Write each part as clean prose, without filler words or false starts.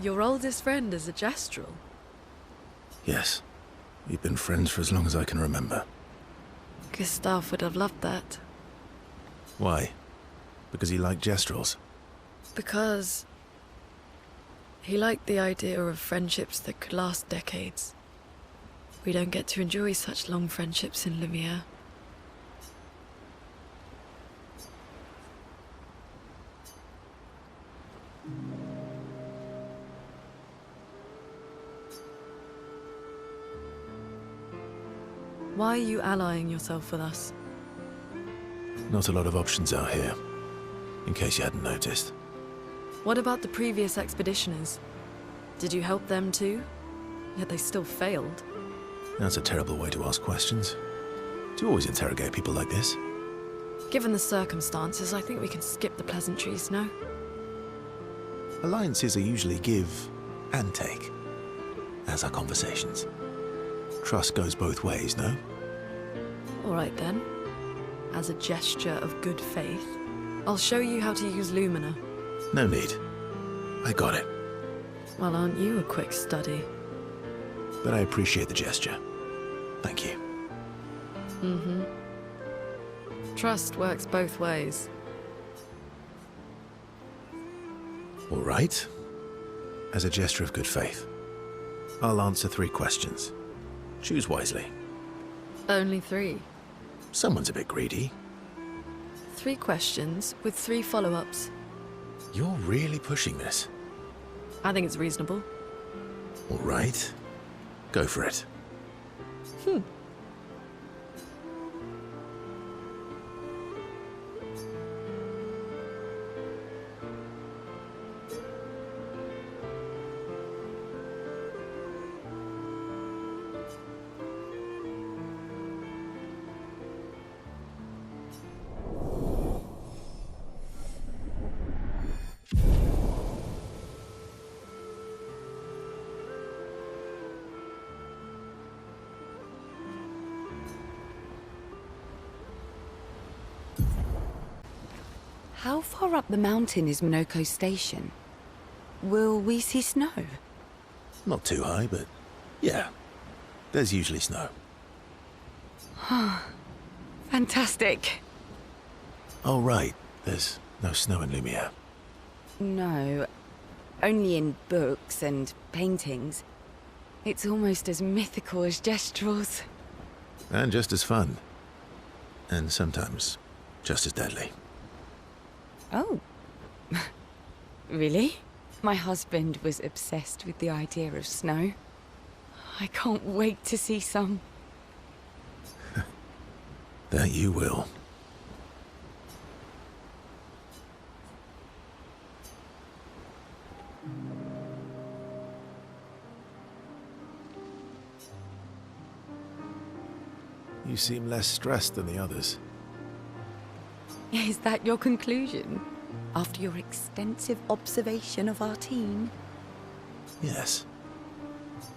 Your oldest friend is a Gestrel. Yes. We've been friends for as long as I can remember. Gustav would have loved that. Why? Because he liked Gestrels? Because he liked the idea of friendships that could last decades. We don't get to enjoy such long friendships in Lumiere. Why are you allying yourself with us? Not a lot of options out here, in case you hadn't noticed. What about the previous expeditioners? Did you help them too? Yet they still failed. That's a terrible way to ask questions. Do you always interrogate people like this? Given the circumstances, I think we can skip the pleasantries, no? Alliances are usually give and take, as are conversations. Trust goes both ways, no? All right then. As a gesture of good faith, I'll show you how to use Lumina. No need. I got it. Well, aren't you a quick study? But I appreciate the gesture. Thank you. Mm-hmm. Trust works both ways. All right. As a gesture of good faith, I'll answer 3 questions. Choose wisely. Only 3. Someone's a bit greedy. 3 questions with 3 follow-ups. You're really pushing this. I think it's reasonable. All right. Go for it. How far up the mountain is Minoko Station? Will we see snow? Not too high, but yeah. There's usually snow. Fantastic. Oh, right. There's no snow in Lumiere. No, only in books and paintings. It's almost as mythical as Gestrels. And just as fun. And sometimes just as deadly. Oh. Really? My husband was obsessed with the idea of snow. I can't wait to see some. That you will. You seem less stressed than the others. Is that your conclusion? After your extensive observation of our team? Yes.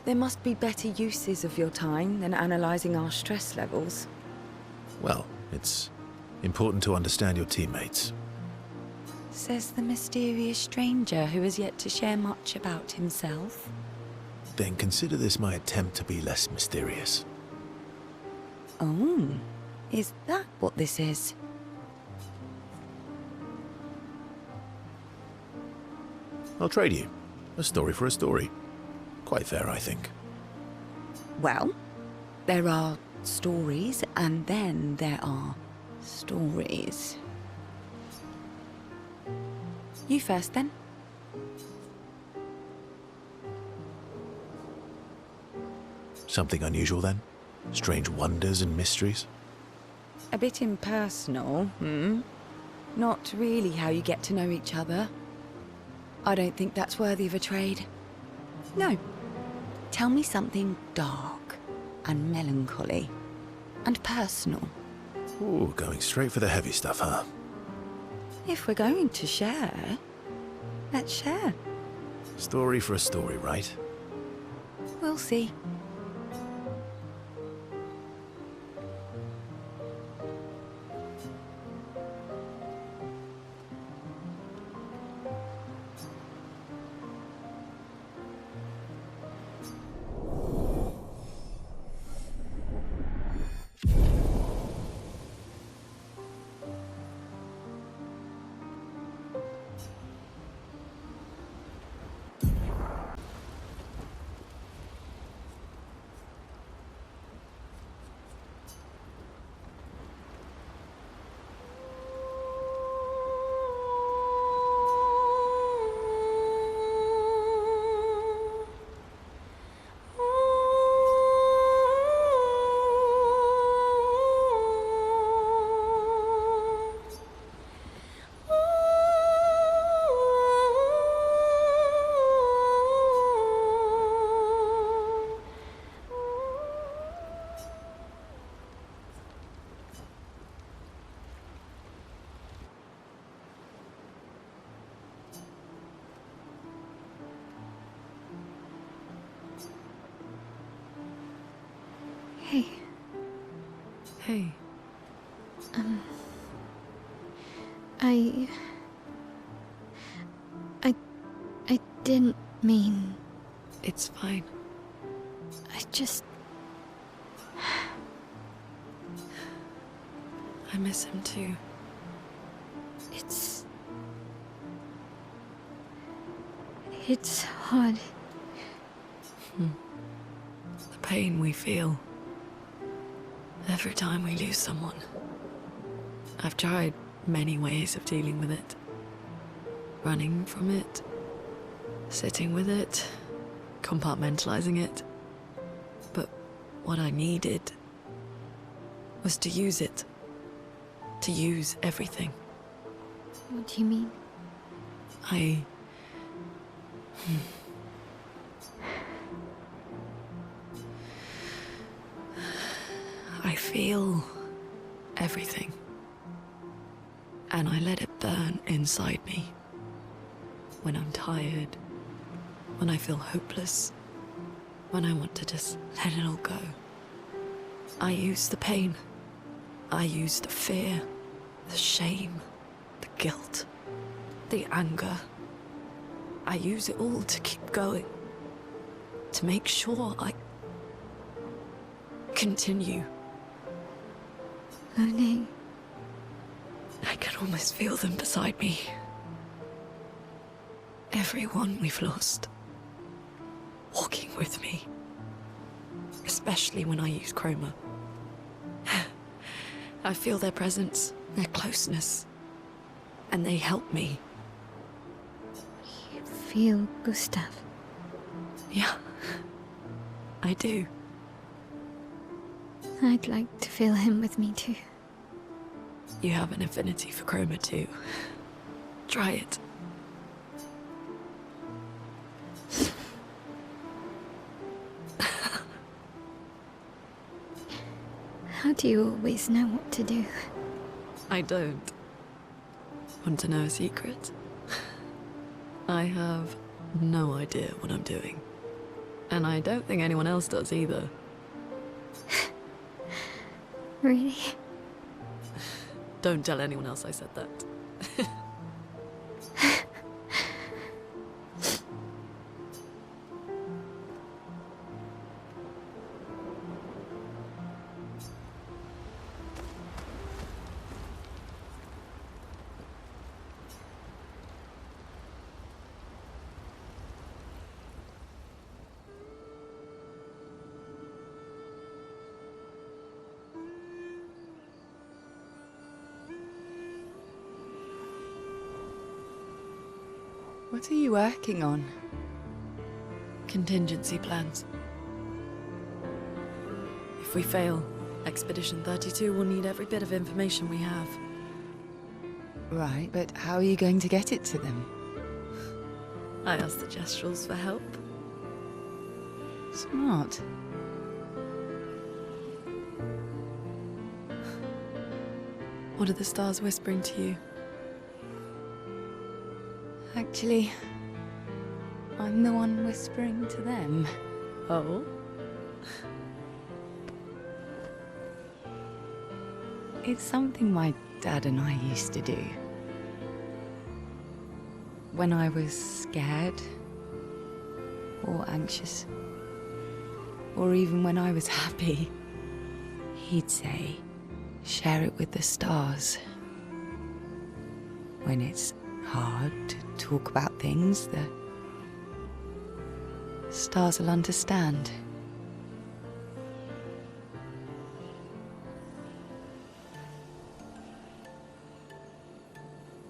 There must be better uses of your time than analysing our stress levels. Well, it's important to understand your teammates. Says the mysterious stranger who has yet to share much about himself. Then consider this my attempt to be less mysterious. Oh, is that what this is? I'll trade you. A story for a story. Quite fair, I think. Well, there are stories, and then there are stories. You first, then. Something unusual, then? Strange wonders and mysteries? A bit impersonal, hmm? Not really how you get to know each other. I don't think that's worthy of a trade. No. Tell me something dark and melancholy and personal. Ooh, going straight for the heavy stuff, huh? If we're going to share, let's share. Story for a story, right? We'll see. Hey, Hey, I... I... I didn't mean... it's fine. I just... I miss him too. It's... It's hard. The pain we feel every time we lose someone. I've tried many ways of dealing with it. Running from it, sitting with it, compartmentalizing it. But what I needed was to use it. To use everything. What do you mean? I feel everything. And I let it burn inside me. When I'm tired, when I feel hopeless, when I want to just let it all go. I use the pain. I use the fear, the shame, the guilt, the anger. I use it all to keep going. To make sure I continue. Monet, I can almost feel them beside me. Everyone we've lost. Walking with me. Especially when I use Chroma. I feel their presence, their closeness. And they help me. you feel Gustav. Yeah, I do. I'd like to feel him with me too. You have an affinity for Chroma too. Try it. How do you always know what to do? I don't. Want to know a secret? I have no idea what I'm doing. And I don't think anyone else does either. Really? Don't tell anyone else I said that. What are you working on? Contingency plans. If we fail, Expedition 32 will need every bit of information we have. Right, but how are you going to get it to them? I asked the Gestrals for help. Smart. What are the stars whispering to you? Actually, I'm the one whispering to them. Oh? It's something my dad and I used to do. When I was scared, or anxious, or even when I was happy, he'd say, share it with the stars. When it's hard to talk about things, the stars will understand.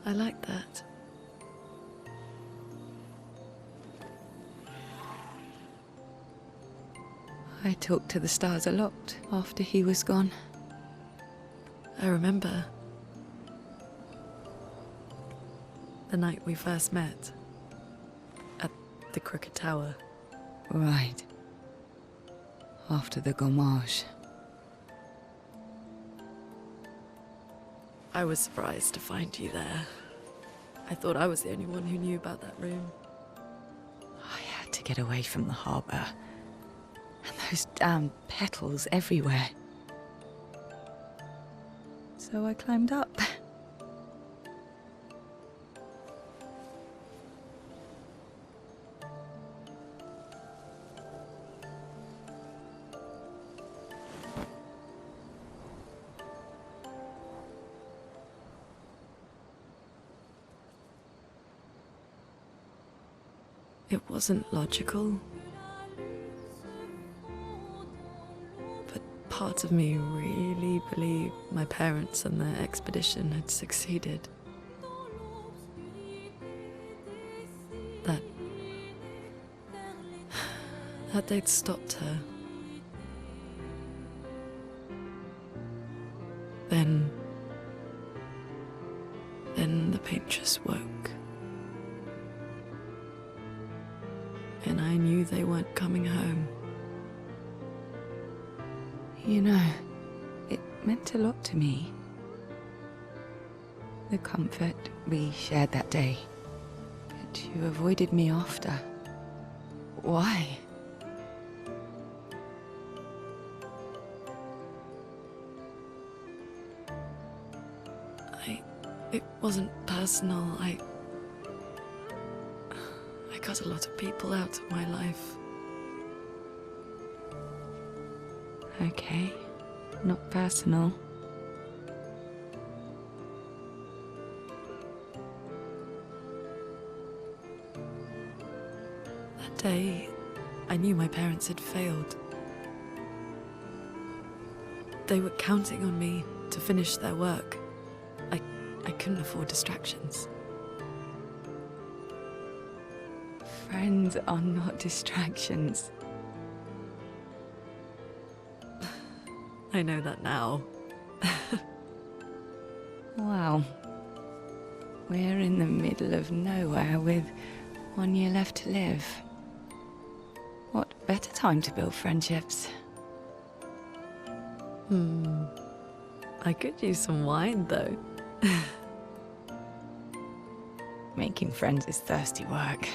I like that. I talked to the stars a lot after he was gone. I remember the night we first met at the Crooked Tower. Right. After the gommage. I was surprised to find you there. I thought I was the only one who knew about that room. I had to get away from the harbour. And those damn petals everywhere. So I climbed up. It wasn't logical. But part of me really believed my parents and their expedition had succeeded. That they'd stopped her. Then the paint just woke. And I knew they weren't coming home. You know, it meant a lot to me. The comfort we shared that day. But you avoided me after. Why? It wasn't personal. I cut a lot of people out of my life. Okay, not personal. That day, I knew my parents had failed. They were counting on me to finish their work. I couldn't afford distractions. Friends are not distractions. I know that now. Wow. We're in the middle of nowhere with 1 year left to live. What better time to build friendships? I could use some wine, though. Making friends is thirsty work.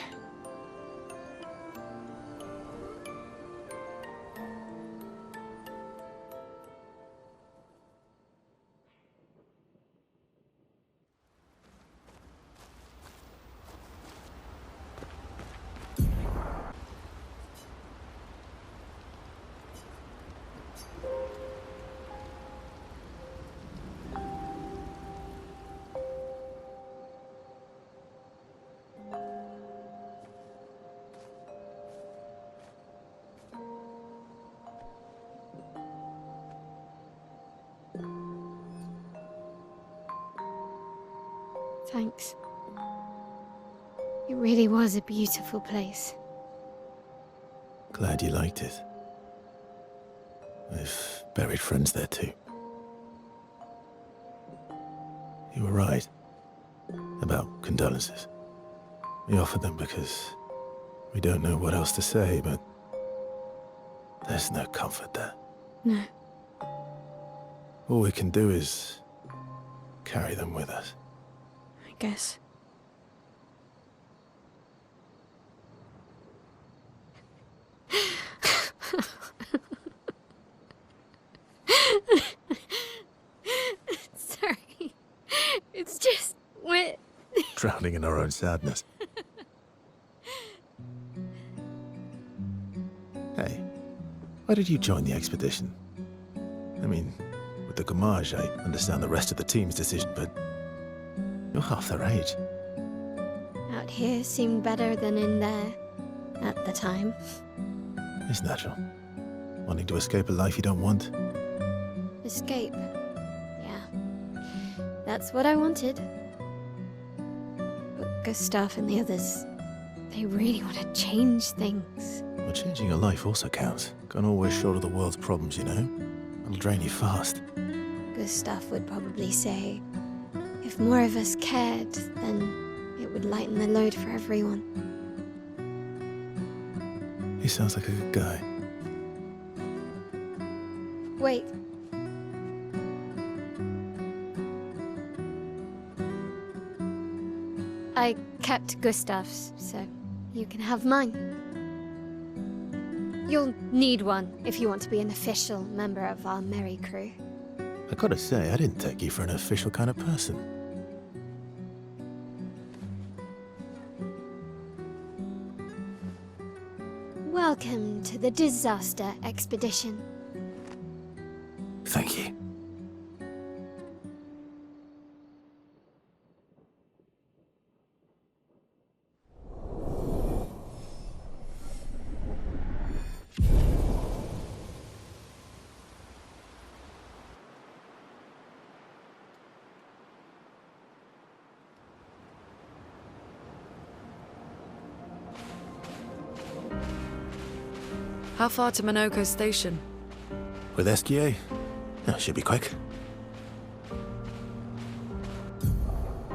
Thanks. It really was a beautiful place. Glad you liked it. I've buried friends there too. You were right about condolences. We offered them because we don't know what else to say, but there's no comfort there. No. All we can do is carry them with us. I guess. Sorry. It's just wet. Drowning in our own sadness. Hey, why did you join the expedition? I mean, with the Gommage, I understand the rest of the team's decision, but you're half their age. Out here seemed better than in there at the time. It's natural. Wanting to escape a life you don't want. Escape. Yeah. That's what I wanted. But Gustav and the others, they really want to change things. Well, changing your life also counts. Can't always shoulder the world's problems, you know? It'll drain you fast. Gustav would probably say, if more of us cared, then it would lighten the load for everyone. He sounds like a good guy. Wait. I kept Gustav's, so you can have mine. You'll need one if you want to be an official member of our merry crew. I gotta say, I didn't take you for an official kind of person. Welcome to the disaster expedition. Thank you. How far to Minoko Station? With SGA? That should be quick.